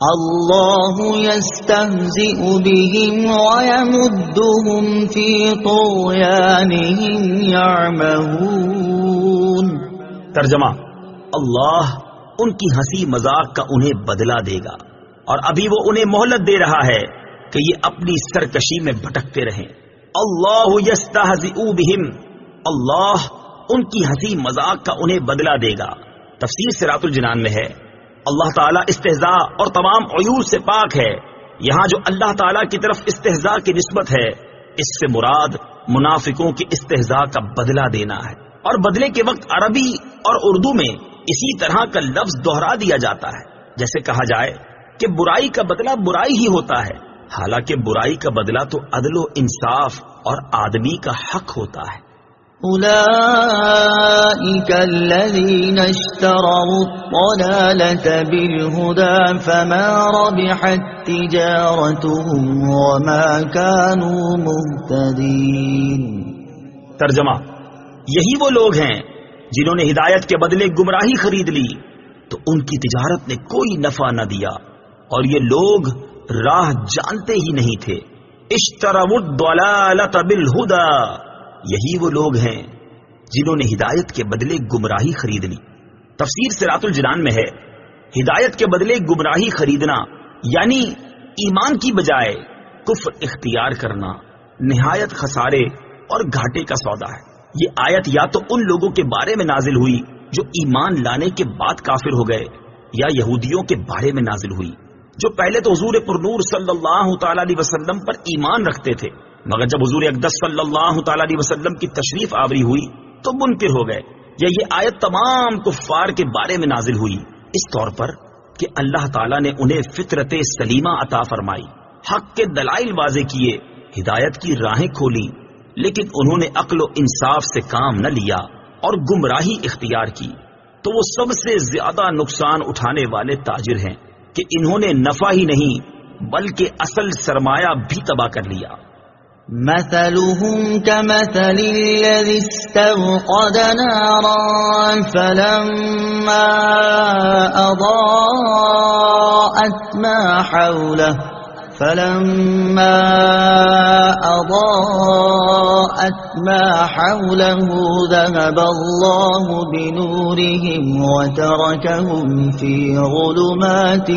اللہ یستہزئ بہم ویمدہم فی طغیانہم یعمہون۔ ترجمہ: اللہ ان کی ہنسی مذاق کا انہیں بدلہ دے گا، اور ابھی وہ انہیں مہلت دے رہا ہے کہ یہ اپنی سرکشی میں بھٹکتے رہیں۔ اللہ یستہزئ بہم، اللہ ان کی ہنسی مذاق کا انہیں بدلہ دے گا۔ تفسیر صراط الجنان میں ہے، اللہ تعالیٰ استہزاء اور تمام عیوب سے پاک ہے۔ یہاں جو اللہ تعالیٰ کی طرف استہزاء کی نسبت ہے، اس سے مراد منافقوں کی استہزاء کا بدلہ دینا ہے، اور بدلے کے وقت عربی اور اردو میں اسی طرح کا لفظ دہرا دیا جاتا ہے، جیسے کہا جائے کہ برائی کا بدلہ برائی ہی ہوتا ہے، حالانکہ برائی کا بدلہ تو عدل و انصاف اور آدمی کا حق ہوتا ہے۔ اولئک الذین اشتروا الضلالة بالهدى فما ربحت تجارتهم وما كانوا مهتدین۔ ترجمہ: یہی وہ لوگ ہیں جنہوں نے ہدایت کے بدلے گمراہی خرید لی تو ان کی تجارت نے کوئی نفع نہ دیا، اور یہ لوگ راہ جانتے ہی نہیں تھے۔ اشتروا الضلالة بالهدى، یہی وہ لوگ ہیں جنہوں نے ہدایت کے بدلے گمراہی خرید لی۔ تفسیر صراط الجنان میں ہے، ہدایت کے بدلے گمراہی خریدنا یعنی ایمان کی بجائے کفر اختیار کرنا نہایت خسارے اور گھاٹے کا سودا ہے۔ یہ آیت یا تو ان لوگوں کے بارے میں نازل ہوئی جو ایمان لانے کے بعد کافر ہو گئے، یا یہودیوں کے بارے میں نازل ہوئی جو پہلے تو حضور پرنور صلی اللہ تعالی علیہ وسلم پر ایمان رکھتے تھے، مگر جب حضور اقدس صلی اللہ تعالی علیہ وسلم کی تشریف آوری ہوئی تو منکر ہو گئے۔ یا یہ آیت تمام کفار کے بارے میں نازل ہوئی اس طور پر کہ اللہ تعالیٰ نے انہیں فطرت سلیمہ عطا فرمائی، حق کے دلائل واضح کیے، ہدایت کی راہیں کھولی، لیکن انہوں نے عقل و انصاف سے کام نہ لیا اور گمراہی اختیار کی، تو وہ سب سے زیادہ نقصان اٹھانے والے تاجر ہیں کہ انہوں نے نفع ہی نہیں بلکہ اصل سرمایہ بھی تباہ کر لیا۔ مثلهم كمثل الذي استوقد نارا فلما أضاءت ما حوله ذهب الله بنورهم وتركهم في ظلمات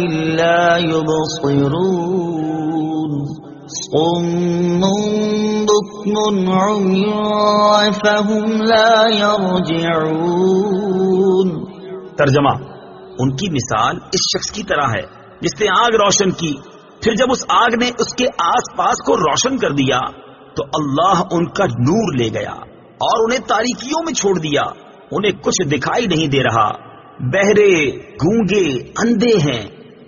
لا يبصرون صم بكم عمي فهم لا يرجعون۔ ترجمہ: ان کی مثال اس شخص کی طرح ہے جس نے آگ روشن کی، پھر جب اس آگ نے اس کے آس پاس کو روشن کر دیا تو اللہ ان کا نور لے گیا اور انہیں تاریکیوں میں چھوڑ دیا، انہیں کچھ دکھائی نہیں دے رہا، بہرے، گونگے، اندھے ہیں،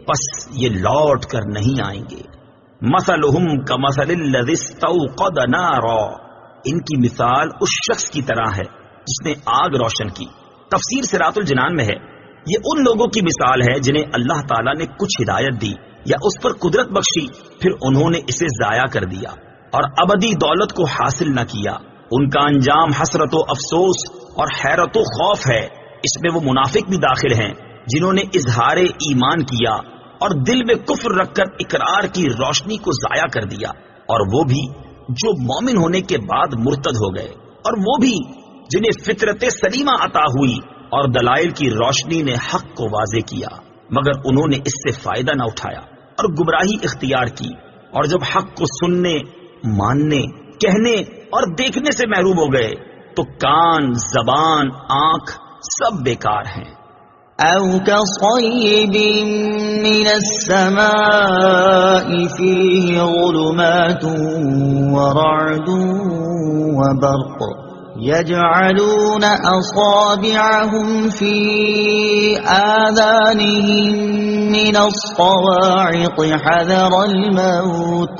پس یہ لوٹ کر نہیں آئیں گے۔ مثلہم کمثل الذی استوقد نارا، ان کی مثال اس شخص کی طرح ہے جس نے آگ روشن کی۔ تفسیر صراط الجنان میں ہے، یہ ان لوگوں کی مثال ہے جنہیں اللہ تعالیٰ نے کچھ ہدایت دی یا اس پر قدرت بخشی، پھر انہوں نے اسے ضائع کر دیا اور ابدی دولت کو حاصل نہ کیا۔ ان کا انجام حسرت و افسوس اور حیرت و خوف ہے۔ اس میں وہ منافق بھی داخل ہیں جنہوں نے اظہار ایمان کیا اور دل میں کفر رکھ کر اقرار کی روشنی کو ضائع کر دیا، اور وہ بھی جو مومن ہونے کے بعد مرتد ہو گئے، اور وہ بھی جنہیں فطرت سلیمہ عطا ہوئی اور دلائل کی روشنی نے حق کو واضح کیا، مگر انہوں نے اس سے فائدہ نہ اٹھایا اور گمراہی اختیار کی، اور جب حق کو سننے، ماننے، کہنے اور دیکھنے سے محروم ہو گئے تو کان، زبان، آنکھ سب بیکار ہیں۔ او كصيب من السماء فيه ظلمات ورعد وبرق يجعلون أصابعهم في آذانهم من الصواعق حذر الموت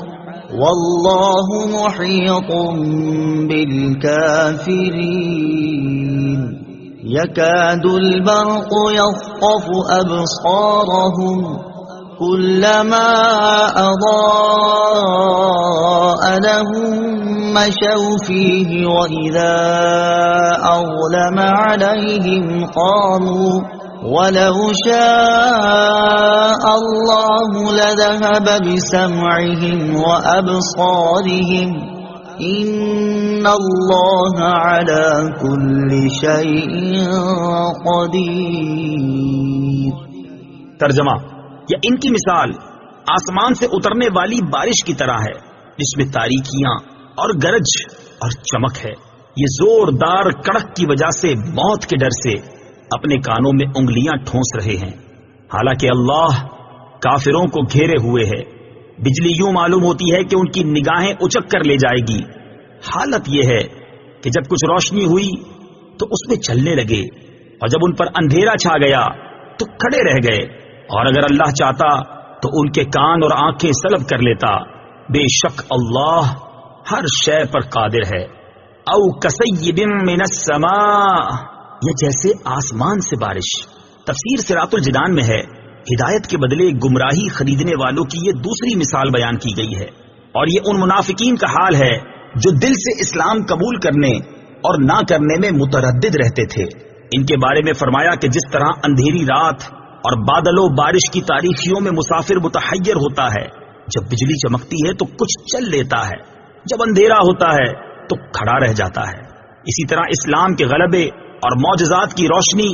والله محيط بالكافرين يكاد البرق يخطف أبصارهم كلما أضاء لهم مشوا فيه وإذا أظلم عليهم وَلَوْ شَاءَ اللَّهُ لَذَهَبَ بِسَمْعِهِمْ وَأَبْصَارِهِمْ إِنَّ اللَّهَ عَلَى كُلِّ شَيْءٍ قَدِيرٌ۔ ترجمہ، یا ان کی مثال آسمان سے اترنے والی بارش کی طرح ہے جس میں تاریکیاں اور گرج اور چمک ہے۔ یہ زوردار کڑک کی وجہ سے موت کے ڈر سے اپنے کانوں میں انگلیاں ٹھونس رہے ہیں، حالانکہ اللہ کافروں کو گھیرے ہوئے ہے۔ بجلی یوں معلوم ہوتی ہے کہ ان کی نگاہیں اچک کر لے جائے گی۔ حالت یہ ہے کہ جب کچھ روشنی ہوئی تو اس میں چلنے لگے، اور جب ان پر اندھیرا چھا گیا تو کھڑے رہ گئے، اور اگر اللہ چاہتا تو ان کے کان اور آنکھیں سلب کر لیتا۔ بے شک اللہ ہر شے پر قادر ہے۔ او کصیب من السماء، یہ جیسے آسمان سے بارش۔ تفسیر صراط الجنان میں ہے، ہدایت کے بدلے گمراہی خریدنے والوں کی یہ دوسری مثال بیان کی گئی ہے، اور یہ ان منافقین کا حال ہے جو دل سے اسلام قبول کرنے اور نہ کرنے میں متردد رہتے تھے۔ ان کے بارے میں فرمایا کہ جس طرح اندھیری رات اور بادل و بارش کی تاریکیوں میں مسافر متحیر ہوتا ہے، جب بجلی چمکتی ہے تو کچھ چل لیتا ہے، جب اندھیرا ہوتا ہے تو کھڑا رہ جاتا ہے، اسی طرح اسلام کے غلبے اور معجزات کی روشنی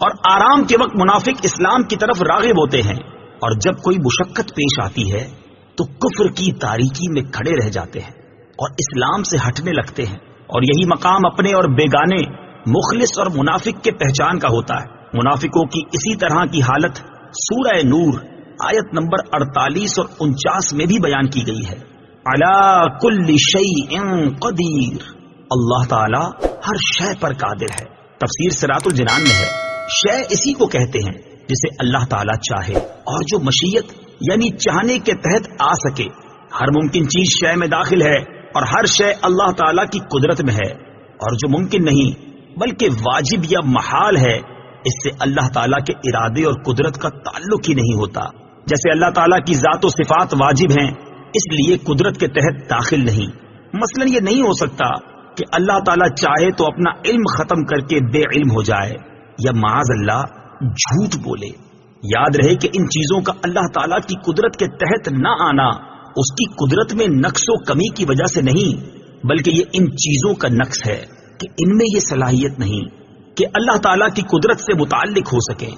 اور آرام کے وقت منافق اسلام کی طرف راغب ہوتے ہیں، اور جب کوئی مشقت پیش آتی ہے تو کفر کی تاریکی میں کھڑے رہ جاتے ہیں اور اسلام سے ہٹنے لگتے ہیں۔ اور یہی مقام اپنے اور بیگانے، مخلص اور منافق کے پہچان کا ہوتا ہے۔ منافقوں کی اسی طرح کی حالت سورہ نور آیت نمبر 48 اور 49 میں بھی بیان کی گئی ہے۔ علی کل شیء قدیر، اللہ تعالی ہر شے پر قادر ہے۔ تفسیر صراط الجنان میں ہے، شے اسی کو کہتے ہیں جسے اللہ تعالی چاہے اور جو مشیت یعنی چاہنے کے تحت آ سکے۔ ہر ممکن چیز شے میں داخل ہے، اور ہر شے اللہ تعالی کی قدرت میں ہے، اور جو ممکن نہیں بلکہ واجب یا محال ہے اس سے اللہ تعالیٰ کے ارادے اور قدرت کا تعلق ہی نہیں ہوتا۔ جیسے اللہ تعالیٰ کی ذات و صفات واجب ہیں، اس لیے قدرت کے تحت داخل نہیں۔ مثلا یہ نہیں ہو سکتا کہ اللہ تعالیٰ چاہے تو اپنا علم ختم کر کے بے علم ہو جائے، یا معاذ اللہ جھوٹ بولے۔ یاد رہے کہ ان چیزوں کا اللہ تعالیٰ کی قدرت کے تحت نہ آنا اس کی قدرت میں نقص و کمی کی وجہ سے نہیں، بلکہ یہ ان چیزوں کا نقص ہے کہ ان میں یہ صلاحیت نہیں کہ اللہ تعالیٰ کی قدرت سے متعلق ہو سکیں۔